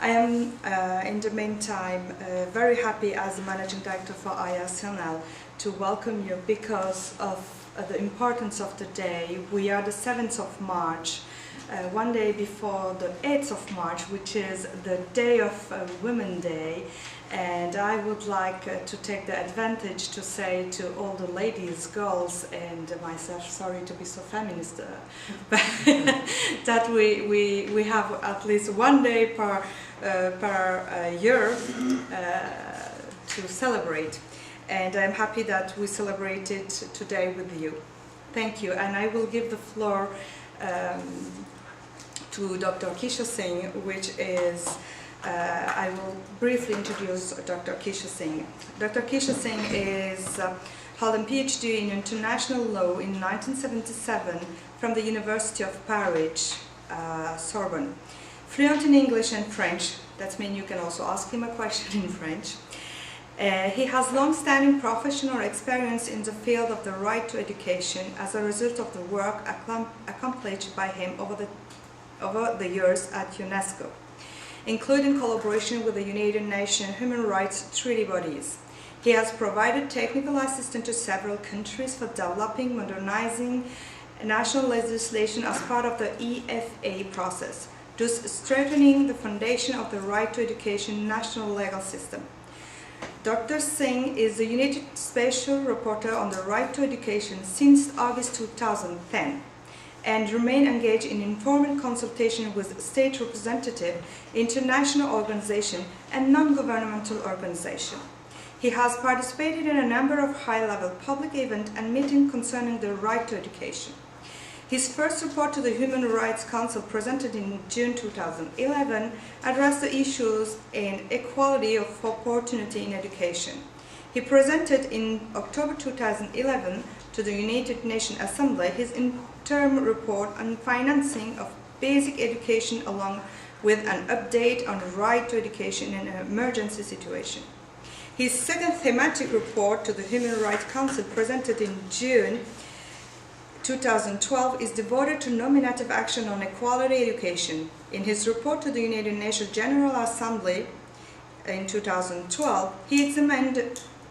I am, in the meantime, very happy as the Managing Director for IRCNL to welcome you because of the importance of the day. We are the 7th of March, one day before the 8th of March, which is the day of Women's Day. And I would like to take the advantage to say to all the ladies, girls, and myself, sorry to be so feminist, but that we have at least one day per year to celebrate. And I'm happy that we celebrate it today with you. Thank you. And I will give the floor to Dr. Kisha Singh, which is I will briefly introduce Dr. Kisha Singh. Dr. Kisha Singh held a PhD in international law in 1977 from the University of Paris, Sorbonne. Fluent in English and French, that means you can also ask him a question in French. He has long-standing professional experience in the field of the right to education as a result of the work accomplished by him over the years at UNESCO, including collaboration with the United Nations Human Rights Treaty bodies. He has provided technical assistance to several countries for developing, modernizing national legislation as part of the EFA process, thus strengthening the foundation of the right to education national legal system. Dr. Singh is the United Special Rapporteur on the right to education since August 2010. And remain engaged in informal consultation with state representatives, international organizations, and non-governmental organizations. He has participated in a number of high-level public events and meetings concerning the right to education. His first report to the Human Rights Council, presented in June 2011, addressed the issues in equality of opportunity in education. He presented in October 2011 to the United Nations Assembly his interim report on financing of basic education, along with an update on right to education in an emergency situation. His second thematic report to the Human Rights Council, presented in June 2012, is devoted to nominative action on equality education. In his report to the United Nations General Assembly in 2012, he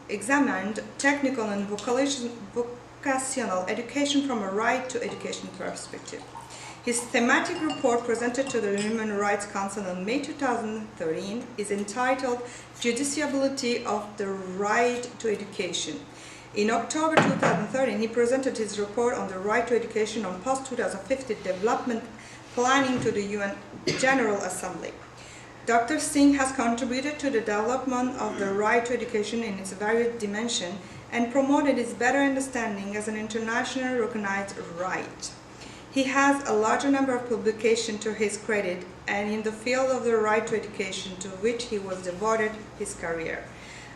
examined technical and vocational education from a right to education perspective. His thematic report, presented to the Human Rights Council in May 2013, is entitled Judiciability of the Right to Education. In October 2013, he presented his report on the right to education on post-2050 development planning to the UN General Assembly. Dr. Singh has contributed to the development of the right to education in its various dimensions and promoted its better understanding as an internationally recognized right. He has a larger number of publications to his credit and in the field of the right to education, to which he was devoted his career.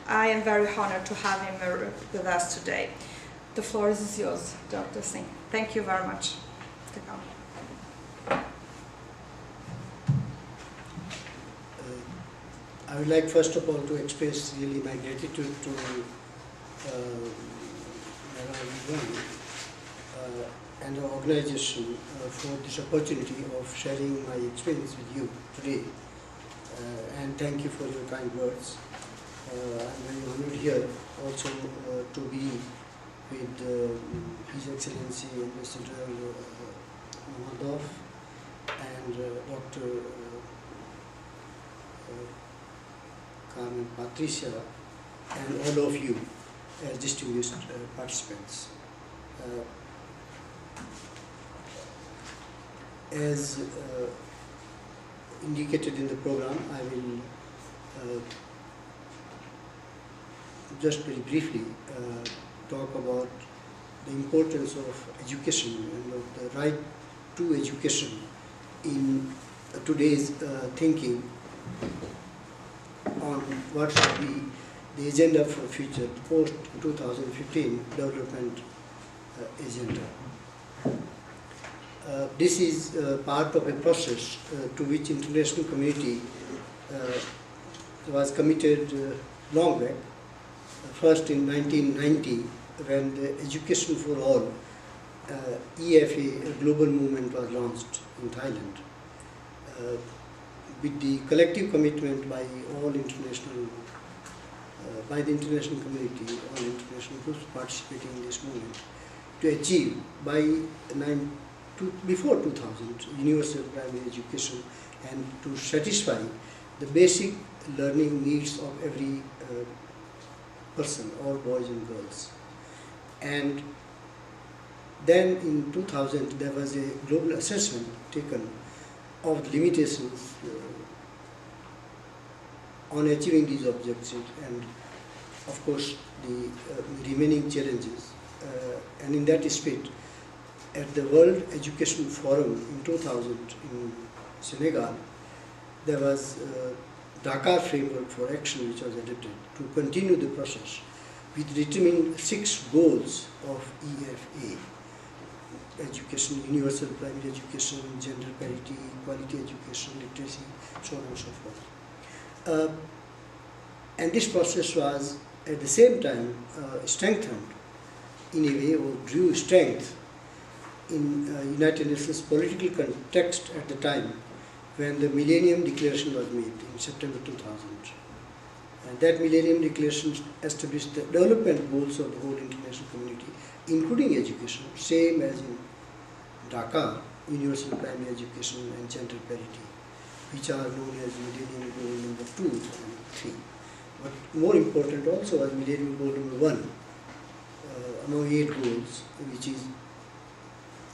I am very honored to have him with us today. The floor is yours, Dr. Singh. Thank you very much for coming. I would like first of all to express really my gratitude to Meral DURAN and the organization for this opportunity of sharing my experience with you today. And thank you for your kind words. I'm very honored here also to be with His Excellency Ambassador Moldov and Dr. Carmen Patricia and all of you as distinguished participants. As indicated in the program, I will just very briefly talk about the importance of education and of the right to education in today's thinking on what should be the agenda for future post-2015 development agenda. This is part of a process to which international community was committed long back. First in 1990, when the Education for All EFA, a global movement, was launched in Thailand. with the collective commitment by all international, by the international community, all international groups participating in this movement, to achieve before 2000 universal primary education and to satisfy the basic learning needs of every person, all boys and girls. And then in 2000 there was a global assessment taken of the limitations on achieving these objectives and of course the remaining challenges. And in that spirit, at the World Education Forum in 2000 in Senegal, there was a Dakar Framework for Action which was adopted to continue the process with determining 6 goals of EFA: education, universal primary education, gender parity, quality education, literacy, so on and so forth. And this process was at the same time strengthened in a way, or drew strength in United Nations political context at the time when the Millennium Declaration was made in September 2000. And that Millennium Declaration established the development goals of the whole international community, including education, same as in Dhaka, universal primary education and gender parity, which are known as Millennium Goal number 2 and 3. But more important also was Millennium Goal number 1, among 8 goals, which is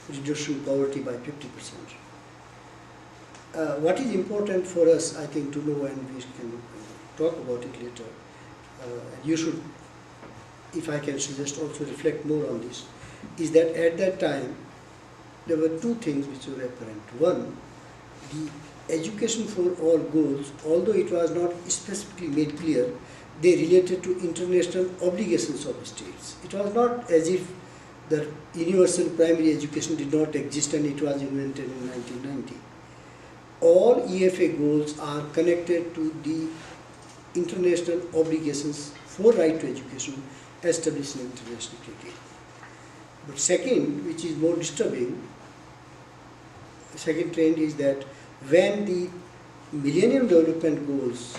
reducing poverty by 50%. What is important for us, I think, to know, and we can talk about it later, and you should, if I can suggest, also reflect more on this, is that at that time there were 2 things which were apparent. One, the education for all goals, although it was not specifically made clear, they related to international obligations of states. It was not as if the universal primary education did not exist and it was invented in 1990. All EFA goals are connected to the international obligations for right to education established in international treaty. But second, which is more disturbing, the second trend is that when the Millennium Development Goals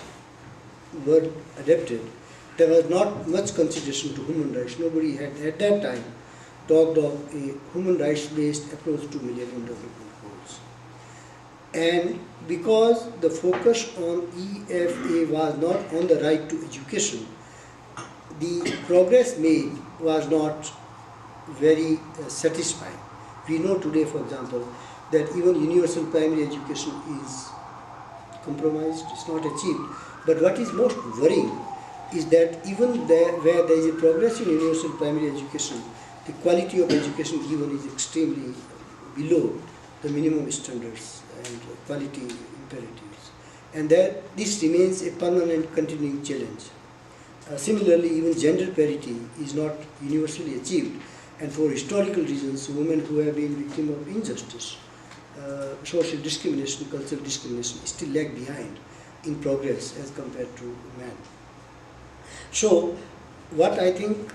were adopted, there was not much consideration to human rights. Nobody had at that time talked of a human rights based approach to Millennium Development Goals. And because the focus on EFA was not on the right to education, the progress made was not very satisfying. We know today, for example, that even universal primary education is compromised, it's not achieved. But what is most worrying is that even there, where there is a progress in universal primary education, the quality of education given is extremely below the minimum standards and quality imperatives. And that this remains a permanent continuing challenge. Similarly, even gender parity is not universally achieved, and for historical reasons, women who have been victims of injustice, social discrimination, cultural discrimination still lag behind in progress as compared to men. So, what I think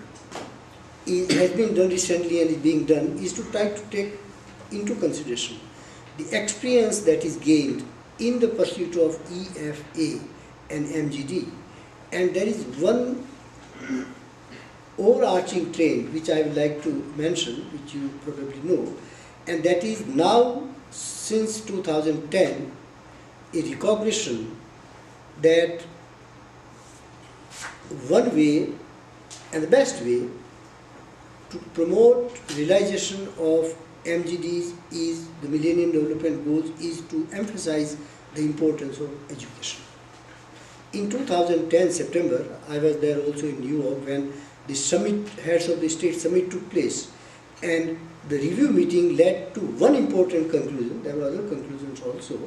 has been done recently and is being done is to try to take into consideration the experience that is gained in the pursuit of EFA and MGD. And there is one overarching trend which I would like to mention, which you probably know, and that is now, since 2010, a recognition that one way and the best way to promote realization of MGDs is the Millennium Development Goals is to emphasize the importance of education. In 2010 September, I was there also in New York when the summit, heads of the state summit took place, and the review meeting led to one important conclusion. There were other conclusions also,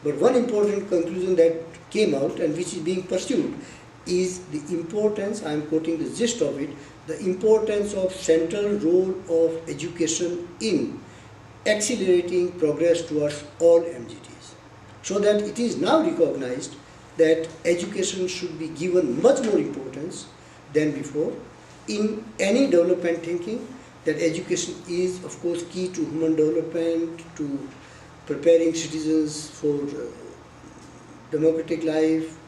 but one important conclusion that came out and which is being pursued is the importance, I am quoting the gist of it, the importance of central role of education in accelerating progress towards all MGDs. So that it is now recognized that education should be given much more importance than before in any development thinking, that education is of course key to human development, to preparing citizens for democratic life,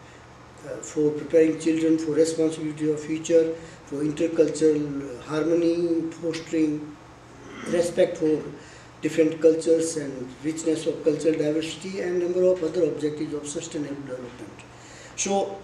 for preparing children for responsibility of future, for intercultural harmony, fostering respect for different cultures and richness of cultural diversity, and number of other objectives of sustainable development. So